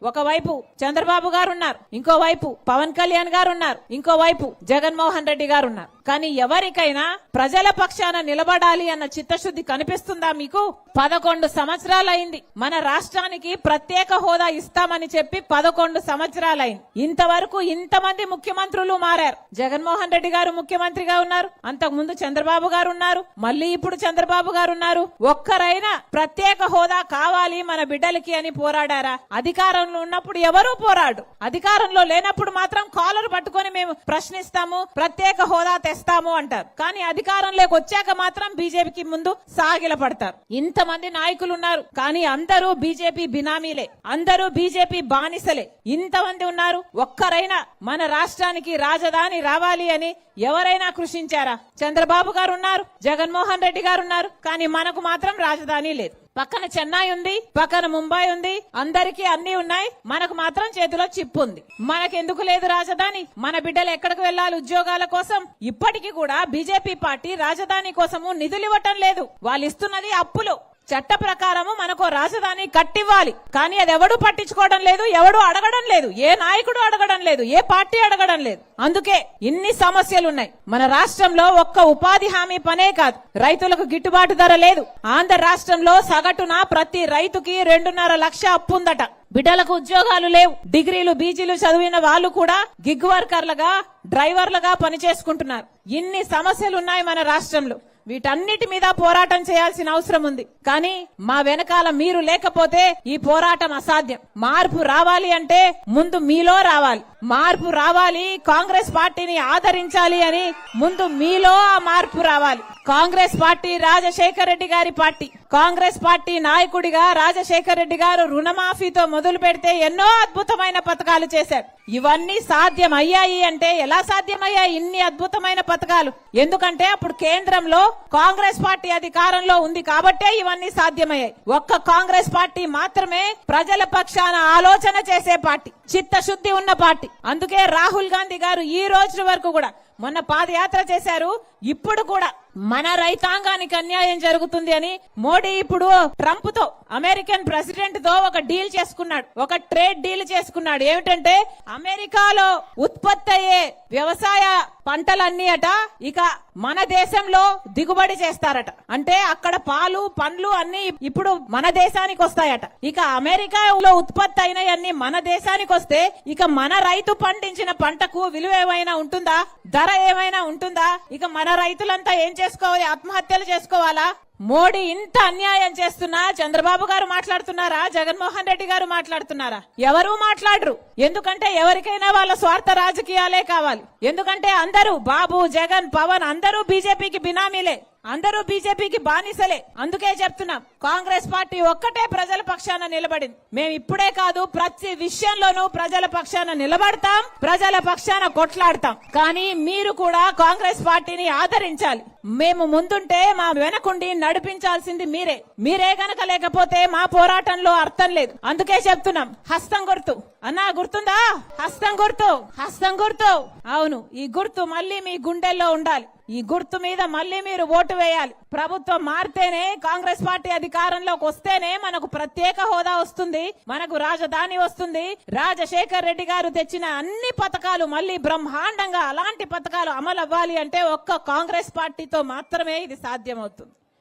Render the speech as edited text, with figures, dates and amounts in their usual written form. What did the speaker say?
ఒకవైపు చంద్రబాబు గారు ఉన్నారు, ఇంకోవైపు పవన్ కళ్యాణ్ గారు ఉన్నారు, ఇంకోవైపు జగన్మోహన్ రెడ్డి గారు ఉన్నారు. కానీ ఎవరికైనా ప్రజల పక్షాన నిలబడాలి అన్న చిత్తశుద్ధి కనిపిస్తుందా మీకు? 11 సంవత్సరాలైంది మన రాష్ట్రానికి ప్రత్యేక హోదా ఇస్తామని చెప్పి 11 సంవత్సరాలైంది. ఇంతవరకు ఇంతమంది ముఖ్యమంత్రులు మారారు. జగన్మోహన్ రెడ్డి గారు ముఖ్యమంత్రిగా ఉన్నారు, అంతకుముందు చంద్రబాబు గారు ఉన్నారు, మళ్ళీ ఇప్పుడు చంద్రబాబు గారు ఉన్నారు. ఒక్కరైనా ప్రత్యేక హోదా కావాలి మన బిడ్డలకి అని పోరాడారా? అధికారంలో ఉన్నప్పుడు ఎవరూ పోరాడు, అధికారంలో లేనప్పుడు మాత్రం కాలర్ పట్టుకొని మేము ప్రశ్నిస్తాము, ప్రత్యేక హోదా తెస్తాము అంటారు. కానీ అధికారంలోకి వచ్చాక మాత్రం బీజేపీకి ముందు సాగిల పడతారు. ఇంతమంది నాయకులు ఉన్నారు, కానీ అందరూ బీజేపీ బినామీలే, అందరూ బీజేపీ బానిసలే. ఇంతమంది ఉన్నారు, ఒక్కరైనా మన రాష్ట్రానికి రాజధాని రావాలి అని ఎవరైనా కృషించారా? చంద్రబాబు గారు ఉన్నారు, జగన్మోహన్ రెడ్డి గారు ఉన్నారు, కానీ మనకు మాత్రం రాజధాని లేదు. పక్కన చెన్నై ఉంది, పక్కన ముంబై ఉంది, అందరికీ అన్ని ఉన్నాయి, మనకు మాత్రం చేతిలో చిప్పు ఉంది. మనకెందుకు లేదు రాజధాని? మన బిడ్డలు ఎక్కడికి వెళ్లాలి ఉద్యోగాల కోసం? ఇప్పటికీ కూడా బీజేపీ పార్టీ రాజధాని కోసము నిధులు ఇవ్వటం లేదు, వాళ్ళు ఇస్తున్నది అప్పులు. చట్ట ప్రకారము మనకు రాజధాని కట్టివ్వాలి, కానీ అది ఎవడు పట్టించుకోవడం లేదు, ఎవడు అడగడం లేదు, ఏ నాయకుడు అడగడం లేదు, ఏ పార్టీ అడగడం లేదు. అందుకే ఇన్ని సమస్యలున్నాయి మన రాష్ట్రంలో. ఒక్క ఉపాధి హామీ పనే కాదు, రైతులకు గిట్టుబాటు ధర లేదు. ఆంధ్ర రాష్ట్రంలో సగటున ప్రతి రైతుకి 2.5 లక్షల అప్పు ఉందట. బిడ్డలకు ఉద్యోగాలు లేవు, డిగ్రీలు బీజీలు చదివిన వాళ్ళు కూడా గిగ్ వర్కర్లుగా డ్రైవర్లుగా పనిచేసుకుంటున్నారు. ఇన్ని సమస్యలున్నాయి మన రాష్ట్రంలో. వీటన్నిటి మీద పోరాటం చేయాల్సిన అవసరం ఉంది. కానీ మా వెనకాల మీరు లేకపోతే ఈ పోరాటం అసాధ్యం. మార్పు రావాలి అంటే ముందు మీలో రావాలి, మార్పు రావాలి, కాంగ్రెస్ పార్టీని ఆదరించాలి అని ముందు మీలో ఆ మార్పు రావాలి. కాంగ్రెస్ పార్టీ రాజశేఖర రెడ్డి గారి పార్టీ. కాంగ్రెస్ పార్టీ నాయకుడిగా రాజశేఖర రెడ్డి గారు రుణమాఫీతో మొదలు పెడితే ఎన్నో అద్భుతమైన పథకాలు చేశారు. ఇవన్నీ సాధ్యం అయ్యాయి అంటే ఎలా సాధ్యమయ్యాయి ఇన్ని అద్భుతమైన పథకాలు? ఎందుకంటే అప్పుడు కేంద్రంలో కాంగ్రెస్ పార్టీ అధికారంలో ఉంది కాబట్టే ఇవన్నీ సాధ్యమయ్యాయి. ఒక్క కాంగ్రెస్ పార్టీ మాత్రమే ప్రజల పక్షాన ఆలోచన చేసే పార్టీ, చిత్తశుద్ధి ఉన్న పార్టీ. అందుకే రాహుల్ గాంధీ గారు ఈ రోజు వరకు కూడా, మొన్న పాదయాత్ర చేశారు, ఇప్పుడు కూడా మన రైతాంగానికి అన్యాయం జరుగుతుంది అని మోడీ ఇప్పుడు ట్రంప్ తో, అమెరికన్ ప్రెసిడెంట్ తో ఒక డీల్ చేసుకున్నాడు, ఒక ట్రేడ్ డీల్ చేసుకున్నాడు. ఏమిటంటే అమెరికాలో ఉత్పత్తి అయ్యే వ్యవసాయ పంటలన్నీ అట ఇక మన దేశంలో దిగుబడి చేస్తారట. అంటే అక్కడ పాలు పండ్లు అన్ని ఇప్పుడు మన దేశానికి వస్తాయట. ఇక అమెరికాలో ఉత్పత్తి అయినవన్నీ మన దేశానికి వస్తే ఇక మన రైతు పండించిన పంటకు విలువ ఏమైనా ఉంటుందా? ధర ఏమైనా ఉంటుందా? ఇక మన రైతులంతా ఏం చేసుకోవాలి? ఆత్మహత్యలు చేసుకోవాలా? మోడీ ఇంత అన్యాయం చేస్తున్నా చంద్రబాబు గారు మాట్లాడుతున్నారా? జగన్మోహన్ రెడ్డి గారు మాట్లాడుతున్నారా? ఎవరూ మాట్లాడరు. ఎందుకంటే ఎవరికైనా వాళ్ళ స్వార్థ రాజకీయాలే కావాలి. ఎందుకంటే అందరూ బాబు, జగన్, పవన్ అందరూ బీజేపీకి బినామీలే, అందరూ బీజేపీకి బానిసలే. అందుకే చెప్తున్నాం, కాంగ్రెస్ పార్టీ ఒక్కటే ప్రజల పక్షాన నిలబడింది. మేము ఇప్పుడే కాదు, ప్రతి విషయంలోనూ ప్రజల పక్షాన నిలబడతాం, ప్రజల పక్షాన కొట్లాడతాం. కానీ మీరు కూడా కాంగ్రెస్ పార్టీని ఆదరించాలి. మేము ముందుంటే మా వెనకుండి నడిపించాల్సింది మీరే. మీరే గనక లేకపోతే మా పోరాటంలో అర్థం లేదు. అందుకే చెప్తున్నాం, హస్తం గుర్తు అన్నా, గుర్తుందా? హస్తం గుర్తు, హస్తం గుర్తు. అవును, ఈ గుర్తు మళ్ళీ మీ గుండెల్లో ఉండాలి. ఈ గుర్తు మీద మళ్ళీ మీరు ఓటు వేయాలి. ప్రభుత్వం మారితేనే, కాంగ్రెస్ పార్టీ అధికారంలోకి వస్తేనే మనకు ప్రత్యేక హోదా వస్తుంది, మనకు రాజధాని వస్తుంది. రాజశేఖర్ రెడ్డి గారు తెచ్చిన అన్ని పథకాలు మళ్ళీ బ్రహ్మాండంగా అలాంటి పథకాలు అమలు అవ్వాలి అంటే ఒక్క కాంగ్రెస్ పార్టీతో మాత్రమే ఇది సాధ్యమవుతుంది.